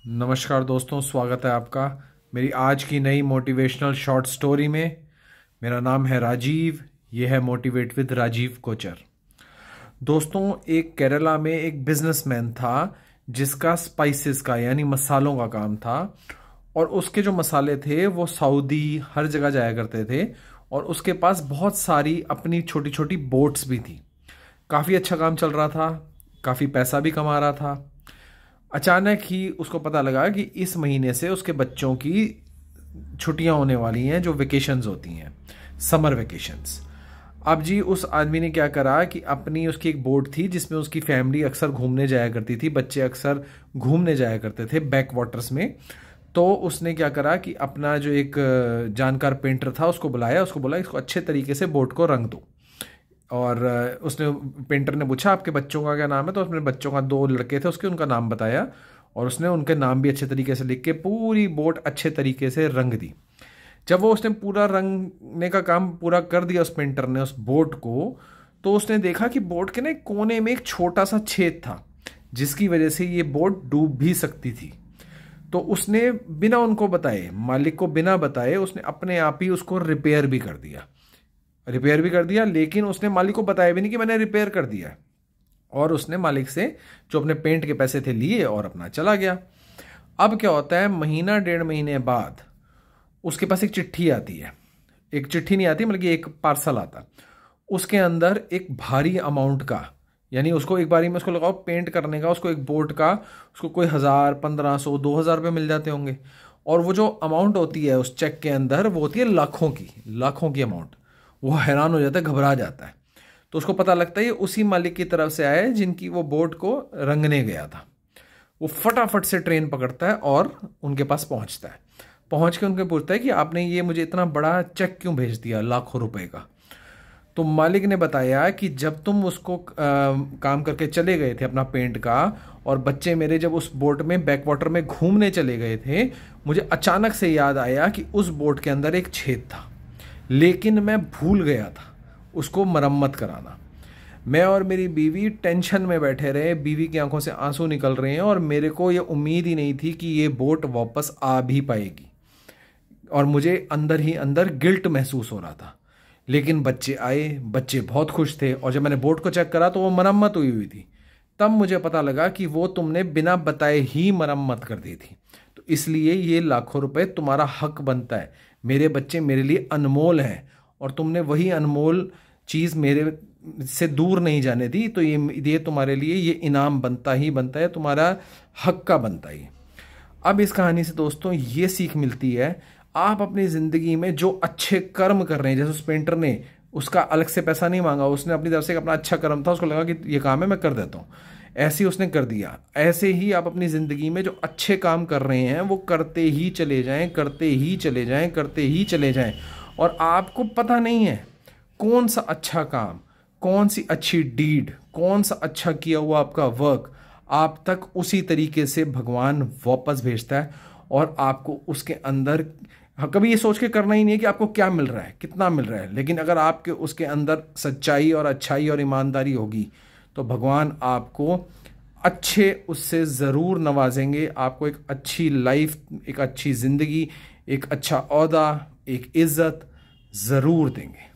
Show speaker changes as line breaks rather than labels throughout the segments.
नमस्कार दोस्तों, स्वागत है आपका मेरी आज की नई मोटिवेशनल शॉर्ट स्टोरी में। मेरा नाम है राजीव। ये है मोटिवेट विद राजीव कोचर। दोस्तों, एक केरला में एक बिजनेसमैन था जिसका स्पाइसेस का यानी मसालों का काम था। और उसके जो मसाले थे वो सऊदी हर जगह जाया करते थे। और उसके पास बहुत सारी अपनी छोटी छोटी बोट्स भी थी। काफ़ी अच्छा काम चल रहा था, काफ़ी पैसा भी कमा रहा था। अचानक ही उसको पता लगा कि इस महीने से उसके बच्चों की छुट्टियां होने वाली हैं, जो वेकेशंस होती हैं, समर वेकेशंस। अब जी उस आदमी ने क्या करा कि अपनी उसकी एक बोट थी जिसमें उसकी फैमिली अक्सर घूमने जाया करती थी, बच्चे अक्सर घूमने जाया करते थे बैक वाटर्स में। तो उसने क्या करा कि अपना जो एक जानकार पेंटर था उसको बुलाया, उसको बोला इसको अच्छे तरीके से बोट को रंग दो। और उसने पेंटर ने पूछा आपके बच्चों का क्या नाम है, तो उसने बच्चों का दो लड़के थे उसके, उनका नाम बताया। और उसने उनके नाम भी अच्छे तरीके से लिख के पूरी बोट अच्छे तरीके से रंग दी। जब वो उसने पूरा रंगने का काम पूरा कर दिया उस पेंटर ने उस बोट को, तो उसने देखा कि बोट के ना एक कोने में एक छोटा सा छेद था जिसकी वजह से ये बोट डूब भी सकती थी। तो उसने बिना उनको बताए, मालिक को बिना बताए, उसने अपने आप ही उसको रिपेयर भी कर दिया। लेकिन उसने मालिक को बताया भी नहीं कि मैंने रिपेयर कर दिया। और उसने मालिक से जो अपने पेंट के पैसे थे लिए और अपना चला गया। अब क्या होता है, महीना डेढ़ महीने बाद उसके पास एक चिट्ठी आती है। एक चिट्ठी नहीं आती, मतलब कि एक पार्सल आता। उसके अंदर एक भारी अमाउंट का, यानी उसको एक बारी में उसको लगाओ पेंट करने का, उसको एक बोट का उसको कोई 1000, 1500, 2000 रुपये मिल जाते होंगे। और वो जो अमाउंट होती है उस चेक के अंदर वो होती है लाखों की अमाउंट। वो हैरान हो जाता है, घबरा जाता है। तो उसको पता लगता है ये उसी मालिक की तरफ से आया है जिनकी वो बोट को रंगने गया था। वो फटाफट से ट्रेन पकड़ता है और उनके पास पहुंचता है। पहुंच के उनके पूछता है कि आपने ये मुझे इतना बड़ा चेक क्यों भेज दिया, लाखों रुपए का। तो मालिक ने बताया कि जब तुम उसको काम करके चले गए थे अपना पेंट का, और बच्चे मेरे जब उस बोट में बैक वाटर में घूमने चले गए थे, मुझे अचानक से याद आया कि उस बोट के अंदर एक छेद था, लेकिन मैं भूल गया था उसको मरम्मत कराना। मैं और मेरी बीवी टेंशन में बैठे रहे, बीवी की आंखों से आंसू निकल रहे हैं, और मेरे को ये उम्मीद ही नहीं थी कि ये बोट वापस आ भी पाएगी। और मुझे अंदर ही अंदर गिल्ट महसूस हो रहा था। लेकिन बच्चे आए, बच्चे बहुत खुश थे, और जब मैंने बोट को चेक करा तो वो मरम्मत हुई हुई थी। तब मुझे पता लगा कि वो तुमने बिना बताए ही मरम्मत कर दी थी। तो इसलिए ये लाखों रुपए तुम्हारा हक बनता है। मेरे बच्चे मेरे लिए अनमोल हैं, और तुमने वही अनमोल चीज़ मेरे से दूर नहीं जाने दी। तो ये तुम्हारे लिए ये इनाम बनता ही बनता है, तुम्हारा हक का बनता ही। अब इस कहानी से दोस्तों ये सीख मिलती है, आप अपनी ज़िंदगी में जो अच्छे कर्म कर रहे हैं, जैसे उस पेंटर ने उसका अलग से पैसा नहीं मांगा, उसने अपनी तरफ से अपना अच्छा कर्म था, उसको लगा कि ये काम है मैं कर देता हूँ, ऐसे ही उसने कर दिया। ऐसे ही आप अपनी ज़िंदगी में जो अच्छे काम कर रहे हैं वो करते ही चले जाएं, करते ही चले जाएं, करते ही चले जाएं। और आपको पता नहीं है कौन सा अच्छा काम, कौन सी अच्छी डीड, कौन सा अच्छा किया हुआ आपका वर्क आप तक उसी तरीके से भगवान वापस भेजता है। और आपको उसके अंदर कभी ये सोच के करना ही नहीं है कि आपको क्या मिल रहा है, कितना मिल रहा है। लेकिन अगर आपके उसके अंदर सच्चाई और अच्छाई और ईमानदारी होगी तो भगवान आपको अच्छे उससे ज़रूर नवाजेंगे। आपको एक अच्छी लाइफ, एक अच्छी ज़िंदगी, एक अच्छा ओहदा, एक इज़्ज़त ज़रूर देंगे।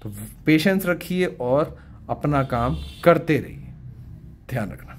तो पेशेंस रखिए और अपना काम करते रहिए। ध्यान रखना।